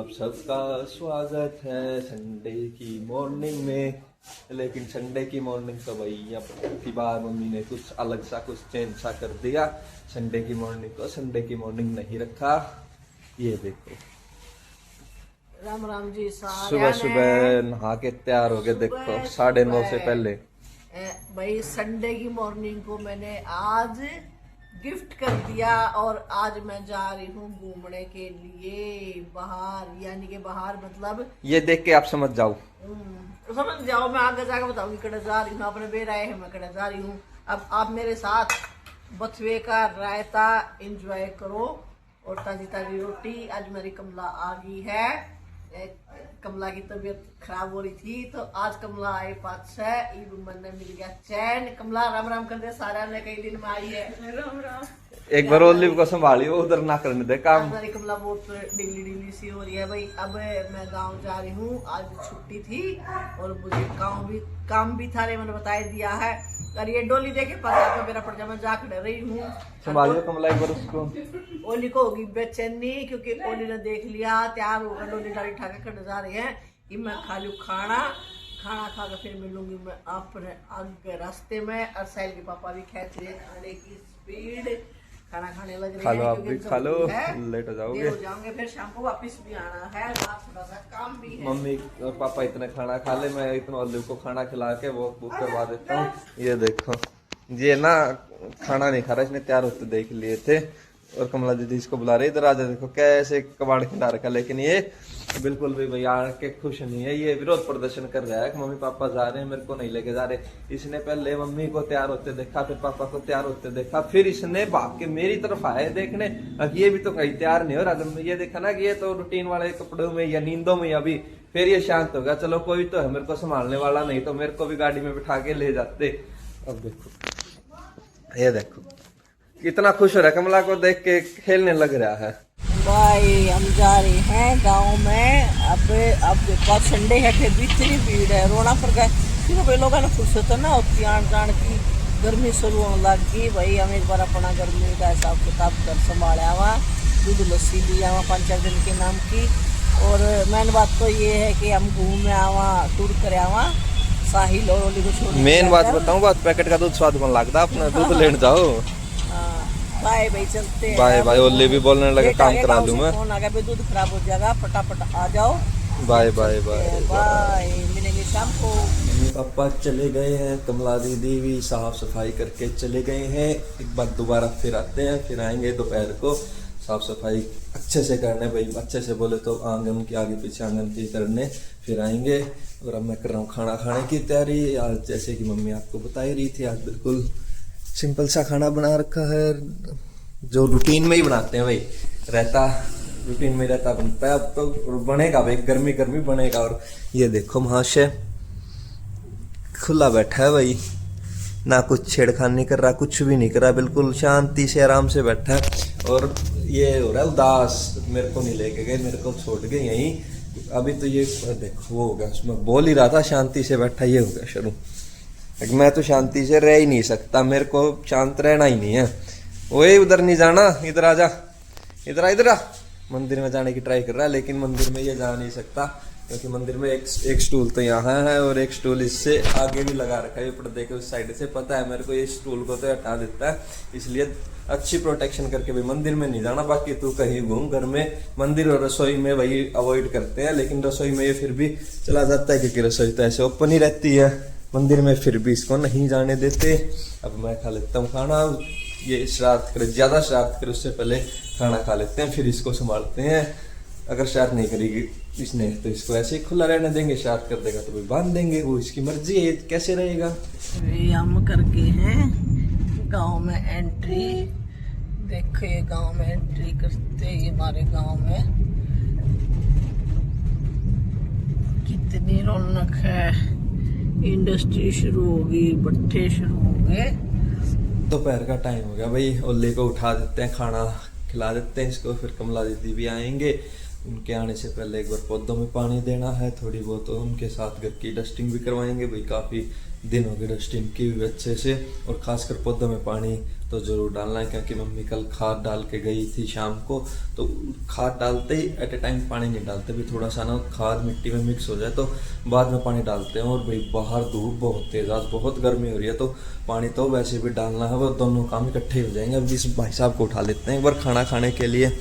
आप सबका स्वागत है संडे की मॉर्निंग में। लेकिन संडे की मॉर्निंग तो भाई अब की बार मम्मी ने कुछ अलग सा कुछ चेंज सा कर दिया। संडे की मॉर्निंग को संडे की मॉर्निंग नहीं रखा। ये देखो राम राम जी। सुबह सुबह नहा के तैयार हो गए। देखो 9:30 से पहले भाई संडे की मॉर्निंग को मैंने आज गिफ्ट कर दिया और आज मैं जा रही हूँ घूमने के लिए बाहर, यानी कि बाहर मतलब ये देख के आप समझ जाओ। समझ जाओ, मैं आगे जाकर बताऊंगी कड़े जा रही हूँ। अपने बेर आए हैं, मैं कड़े जा रही हूँ। अब आप मेरे साथ बथुए का रायता एंजॉय करो और ताजी ताजी रोटी। आज मेरी कमला आ गई है। कमला की तबीयत खराब हो रही थी तो आज कमला आई पास है। ईब मन ने मिल गया चैन। कमला राम राम कर दे, सारा ने कई दिन में आई है। राम राम। एक बार ओलिव को संभालियो, उधर ना करने दे काम। मेरी कमला बहुत डिगली डिगली सी हो रही है भाई। अब मैं गांव जा रही हूँ, आज छुट्टी थी और मुझे काम भी था, मैंने बता दिया है। और ये डोली देखे पता मेरा पड़ जा, मैं जा खड़े रही हूँ। संभालियो कमला एक बार उसको। ओली को होगी बेचैनी क्योंकि ओली ने देख लिया, तैयार होकर डोली डाली उठा के खड़े जा रहे हैं। कि मैं खा लूँ खाना खा के फिर मिलूंगी मैं अपने आगे रास्ते में। और साहिल के पापा भी खेच रहे खाने की स्पीड, खाना खाने लग रहे हैं। खा लो आप भी, खा लो, लेट हो जाओगे। फिर शाम को वापस भी आना है, थोड़ा सा काम भी है। मम्मी और पापा इतने खाना खा ले, मैं इतना ओलिव को खाना खिला के वो बुक करवा देता हूँ। ये देखो, ये ना खाना नहीं खा रहा, इसने तैयार होते देख लिए थे और कमला दीदी इसको बुला रही। इधर आ जाए, देखो कैसे कबाड़ खिला रखा। लेकिन ये बिल्कुल भी भैया के खुश नहीं है। ये विरोध प्रदर्शन कर रहा है कि मम्मी पापा जा रहे हैं, मेरे को नहीं लेके जा रहे। इसने पहले मम्मी को तैयार होते देखा, फिर पापा को तैयार होते देखा, फिर इसने भाग के मेरी तरफ आए देखने। ये भी तो कहीं तैयार नहीं हो रहा। ये देखा ना कि ये तो रूटीन वाले कपड़ों में या नींदों में अभी। फिर ये शांत हो गया, चलो कोई तो है मेरे को संभालने वाला, नहीं तो मेरे को भी गाड़ी में बिठा के ले जाते। अब देखो, ये देखो कितना खुश हो रहा है, कमला को देख के खेलने लग रहा है। भाई हम जा रहे हैं गांव में। अब देखो संडे है, फिर भी इतनी भीड़ है, रोना पड़ गया क्योंकि लोगों ने फुर्सत ना होती आन जान की। गर्मी शुरू होने लग गई भाई। हम एक बार अपना गर्मी का हिसाब किताब कर संभाला हुआ, दूध लस्सी लिया हुआ 5-4 दिन के नाम की। और मेन बात तो ये है कि हम घूमे आवा, टूर कर आवा साहिल और ओली को छोड़। मेन बात बताऊं, बात पैकेट का दूध स्वाद कौन लगता, अपना दूध लेने जाओ। बाय भाई, चलते हैं। Bye bye. ओली भी बोलने लगे काम करा लूं मैं। फोन आ गया, दूध खराब हो जाएगा, फटाफट आ जाओ। बाय बाय बाय बाय, मिलेंगे शाम को। मम्मी पापा चले गए हैं, कमला दीदी भी साफ सफाई करके चले गए हैं। एक बार दोबारा फिर आते हैं, फिर आएंगे दोपहर को साफ सफाई अच्छे से करने। भाई अच्छे से बोले तो आंगन के आगे पीछे आंगन की करने, फिर आएंगे। और अब मैं कर रहा हूँ खाना खाने की तैयारी। आज जैसे कि मम्मी आपको बता ही रही थी, आज बिल्कुल सिंपल सा खाना बना रखा है, जो रूटीन में ही बनाते हैं भाई। रहता रूटीन में रहता बनता है, अब तो बनेगा भाई, गर्मी गर्मी बनेगा। और ये देखो महाशय खुला बैठा है भाई, ना कुछ छेड़खानी कर रहा, कुछ भी नहीं कर रहा, बिल्कुल शांति से आराम से बैठा है। और ये हो रहा है उदास, मेरे को नहीं लेके गए, मेरे को छोड़ गए यहीं। अभी तो ये देखो वो हो गया, उसमें बोल ही रहा था शांति से बैठा, ये हो गया शुरू। मैं तो शांति से रह ही नहीं सकता, मेरे को शांत रहना ही नहीं है। वही उधर नहीं जाना, इधर आ जा, इधर आ। मंदिर में जाने की ट्राई कर रहा है, लेकिन मंदिर में ये जा नहीं सकता क्योंकि मंदिर में एक स्टूल तो यहाँ है और एक स्टूल इससे आगे भी लगा रखा है पर्दे के उस साइड से। पता है मेरे को, ये स्टूल को तो हटा देता है, इसलिए अच्छी प्रोटेक्शन करके भी मंदिर में नहीं जाना। बाकी तू कहीं घूम, घर में मंदिर और रसोई में वही अवॉइड करते हैं, लेकिन रसोई में ये फिर भी चला जाता है क्योंकि रसोई तो ऐसे ओपन ही रहती है। मंदिर में फिर भी इसको नहीं जाने देते। अब मैं खा लेता हूँ खाना। ये शरारत करे, ज्यादा शरारत करे उससे पहले खाना खा लेते हैं, फिर इसको संभालते हैं। अगर शरारत नहीं करेगी इसने तो इसको ऐसे ही खुला रहने देंगे, शरारत कर देगा तो भी बांध देंगे, वो इसकी मर्जी है, कैसे रहेगा। हम करके हैं गांव में एंट्री। देखो ये गांव में एंट्री करते ही हमारे गांव में कितनी रौनक है। इंडस्ट्री शुरू होगी, भट्ठे शुरू हो गए। दोपहर का टाइम हो गया भाई, ओले को उठा देते हैं, खाना खिला देते हैं इसको। फिर कमला दीदी भी आएंगे, उनके आने से पहले एक बार पौधों में पानी देना है, थोड़ी बहुत तो उनके साथ घर की डस्टिंग भी करवाएंगे भाई। काफ़ी दिन हो गए डस्टिंग की हुई अच्छे से। और खासकर पौधों में पानी तो जरूर डालना है, क्योंकि मम्मी कल खाद डाल के गई थी शाम को, तो खाद डालते ही एट ए टाइम पानी नहीं डालते, भी थोड़ा सा ना खाद मिट्टी में मिक्स हो जाए तो बाद में पानी डालते हैं। और भाई बाहर धूप बहुत तेज, आज बहुत गर्मी हो रही है, तो पानी तो वैसे भी डालना है, वो दोनों काम इकट्ठे हो जाएंगे। अब इस भाई साहब को उठा लेते हैं एक बार खाना खाने के लिए।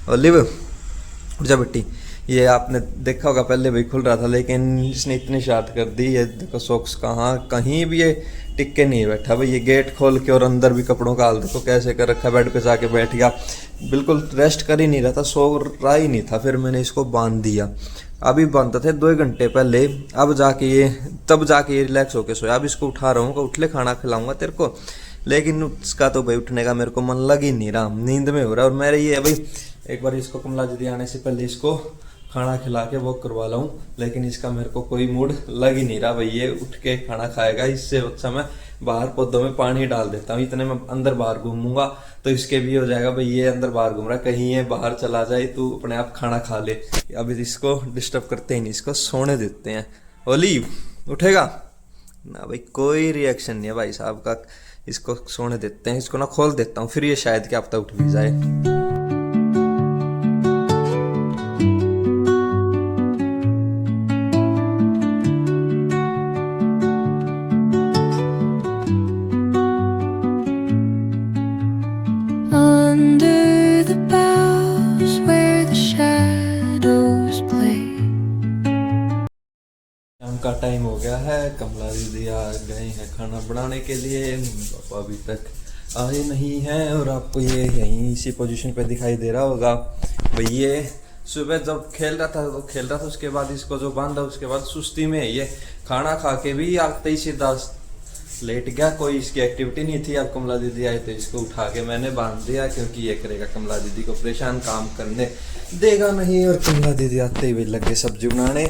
ओलिव उठ जा बेटी, ये आपने देखा होगा पहले भी खुल रहा था, लेकिन इसने इतनी शरारत कर दी। ये देखो सॉक्स कहाँ कहीं भी ये टिक के नहीं बैठा भाई, ये गेट खोल के और अंदर भी कपड़ों का हाल देखो कैसे कर रखा है, बेड पे जाके बैठ गया, बिल्कुल रेस्ट कर ही नहीं रहा था, सो रहा ही नहीं था। फिर मैंने इसको बांध दिया, अभी बांधते थे 2 घंटे पहले, अब जाके ये तब जाके ये रिलैक्स होके सोया। अब इसको उठा रहा हूँ, उठ ले खाना खिलाऊंगा तेरे को, लेकिन उसका तो भाई उठने का मेरे को मन लग ही नहीं रहा, नींद में हो रहा है। और मेरे ये भाई एक बार इसको कमला दीदी आने से पहले इसको खाना खिला के वॉक करवा लाऊं, लेकिन इसका मेरे को कोई मूड लग ही नहीं रहा भाई, ये उठ के खाना खाएगा। इससे अच्छा मैं बाहर पौधों में पानी डाल देता हूँ, इतने में अंदर बाहर घूमूंगा तो इसके भी हो जाएगा भाई, ये अंदर बाहर घूम रहा है, कहीं ये बाहर चला जाए तू अपने आप खाना खा ले। अभी इसको डिस्टर्ब करते ही नहीं, इसको सोने देते हैं। ओलिव उठेगा ना भाई, कोई रिएक्शन नहीं है भाई साहब का, इसको सोने देते हैं, इसको ना खोल देता हूँ, फिर ये शायद क्या पता उठ भी जाए। Under the boughs where the shadows play. शाम का टाइम हो गया है, कमला दीदी आ गए हैं खाना बनाने के लिए, पापा अभी तक आए नहीं हैं। और आपको ये यहीं इसी पोजीशन पे दिखाई दे रहा होगा भाई, ये सुबह जब खेल रहा था उसके बाद इसको जो बांधा, उसके बाद सुस्ती में ये खाना खा के भी आते ही सीधा लेट गया, कोई इसकी एक्टिविटी नहीं थी। अब कमला दीदी आई तो इसको उठा के मैंने बांध दिया, क्योंकि ये करेगा कमला दीदी को परेशान, काम करने देगा नहीं। और कमला दीदी आते ही लग गए सब्जी बनाने,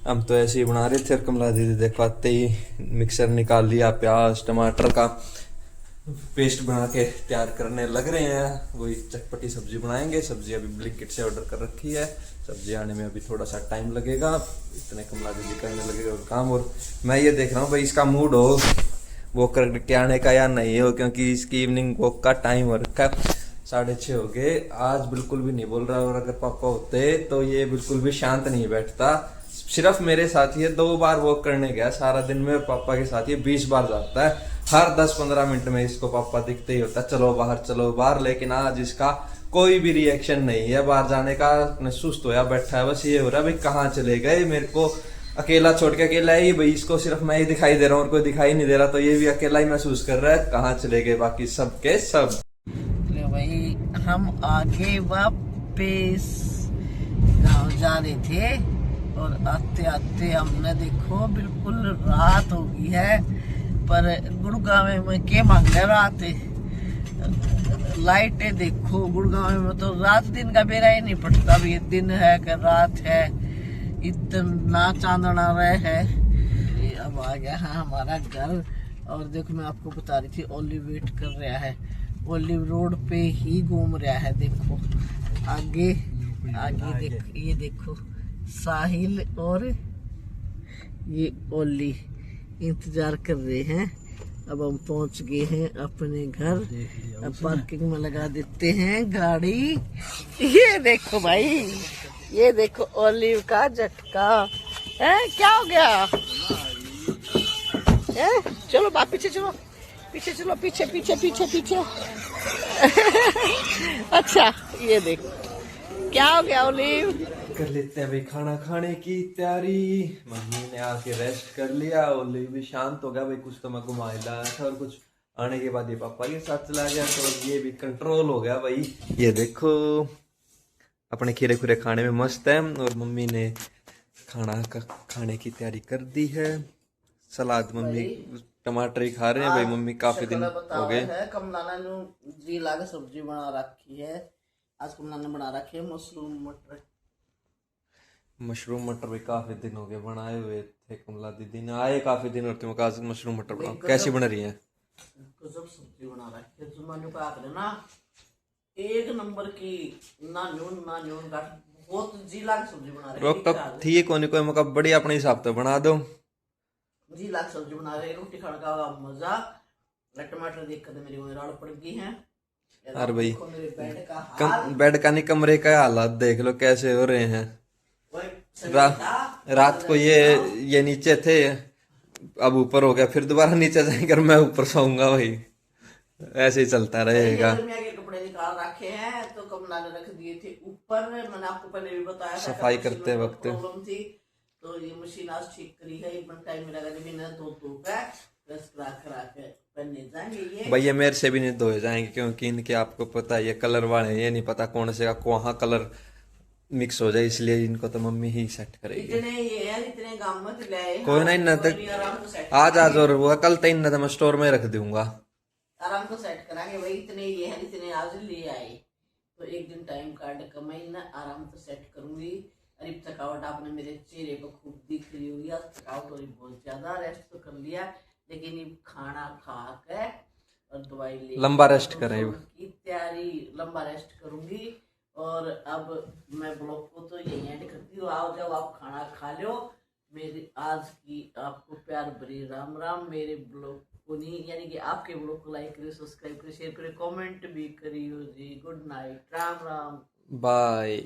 हम तो ऐसे ही बना रहे थे। और कमला दीदी देखो आते ही मिक्सर निकाल लिया, प्याज टमाटर का पेस्ट बना के तैयार करने लग रहे हैं, वही चटपटी सब्जी बनाएंगे। सब्जी अभी ब्लिंकिट से ऑर्डर कर रखी है, सब्जी आने में अभी थोड़ा सा टाइम लगेगा, इतने कमला दीदी करने लगेगा काम। और मैं ये देख रहा हूँ भाई इसका मूड हो वो करके आने का या नहीं हो, क्योंकि इसकी इवनिंग वॉक का टाइम हो रखा है, 6:30 हो गए, आज बिल्कुल भी नहीं बोल रहा। और अगर पापा होते तो ये बिल्कुल भी शांत नहीं बैठता, सिर्फ मेरे साथ ये 2 बार वॉक करने गया सारा दिन में, और पापा के साथ ये 20 बार जाता है, हर 10-15 मिनट में इसको पापा दिखते ही होता है चलो बाहर। लेकिन आज इसका कोई भी रिएक्शन नहीं है बाहर जाने का, सुस्त होया बैठा है, बस ये हो रहा है भाई कहाँ चले गए, मेरे को अकेला छोड़ के अकेला ही भाई, इसको सिर्फ मैं ही दिखाई दे रहा हूँ और कोई दिखाई नहीं दे रहा, तो ये भी अकेला ही महसूस कर रहा है कहाँ चले गए बाकी सब के सब। भाई हम आगे वापस गाँव जा रहे थे, और आते आते हमने देखो बिल्कुल रात हो गई है, पर गुड़गांव में क्या मांग रहे रात, लाइटें देखो गुड़गांव में तो रात दिन का बेरा ही नहीं पड़ता, ये दिन है कि रात है, इतना चांदना रहे है। ये अब आ गया है हमारा घर, और देखो मैं आपको बता रही थी ओलिव वेट कर रहा है, ओलिव रोड पे ही घूम रहा है। देखो आगे देखो, ये देखो साहिल और ये ओली इंतजार कर रहे हैं। अब हम पहुंच गए हैं अपने घर, अब पार्किंग में लगा देते हैं गाड़ी। ये देखो भाई, ये देखो ओलिव का झटका है, क्या हो गया है? चलो बाप पीछे चलो, पीछे अच्छा ये देखो क्या हो गया ओलिव। कर लेते हैं भाई खाना खाने की तैयारी, मम्मी ने आके रेस्ट कर लिया, ओलिव भी शांत हो गया भाई, कुछ तो मैं घुमा लाया था और कुछ आने के बाद ये पापा के साथ चला गया, तो ये भी कंट्रोल हो गया भाई। ये देखो अपने खीरे खुरे खाने में मस्त है, और मम्मी ने खाने की तैयारी कर दी है। सलाद मम्मी टमाटर ही खा रहे हैं भाई, मम्मी काफी दिन हो गए। कमला ने जी लागे सब्जी बना रखी है, आज कमला ने बना रखी है मशरूम मटर भी काफी दिन हो गए बनाए हुए थे, कमला दीदी ने आए काफी दिन होते हैं, आज मशरूम मटर बनाओ। कैसी बन रही है? गजब सब्जी बना रखी है, जुम्माने को आकर ना एक नंबर की, ना न्यून का बहुत जी लागे सब्जी बना रही है। रोक टोक थी कोई मौका बड़ी अपने हिसाब से बना दो, जी लाख सब्जी बना रहे, रोटी खाने का होगा मजा। टमाटर देख कर मेरी राड़ पड़ गई है। अरे भाई देखो मेरे बेड का हाल। बेड का नहीं, कमरे का हालात देख लो कैसे हो रहे हैं। रात को ये नीचे थे, अब ऊपर हो गया, फिर दोबारा नीचे जाएंगे, मैं ऊपर सोऊंगा भाई। ऐसे ही चलता रहेगा। गर्मियाँ के कपड़े निकाल रखे हैं तो कमला ने रख दिए थे ऊपर। मैंने आपको पहले भी बताया था सफाई करते वक्त प्रॉब्लम थी, तो ये मशीन आज ठीक करी है। एक टाइम मिलेगा जब इन्हें धो के बस करा के पहने जाएंगे ये। भैया मेरे से भी नहीं धोए जाएंगे, क्योंकि इनके आपको पता है ये कलर वाले हैं, ये नहीं पता कौन से का कहाँ कलर मिक्स हो जाए, इसलिए इनको तो मम्मी ही सेट करेगी। इतने ये यार इतने गांव में लाए। कोई नहीं, न तक आज और वो कल तक न तो मैं स्टोर में रख दूंगा, आराम को सेट करांगे भाई। इतने ये है, इतने आज ले आए तो एक दिन टाइम काट कर मैं ना आराम से सेट करूंगी। अरे थकावट आपने मेरे चेहरे पर खूब दिख रही होगी, आज थकावट हो रही बहुत ज्यादा। रेस्ट तो कर लिया, लेकिन ये खाना खा के और दवाई ले लंबा रेस्ट करें की तैयारी, लंबा रेस्ट करूंगी। और अब मैं ब्लॉग को तो यही एंड करती हूँ। आओ जब आप खाना खा लो, मेरी आज की आपको प्यार भरी राम राम। मेरे ब्लॉग को नहीं, यानी कि आपके ब्लॉग को लाइक करिए, सब्सक्राइब करिए, शेयर करिए, कमेंट भी करिए जी। Good night, Ram Ram, bye.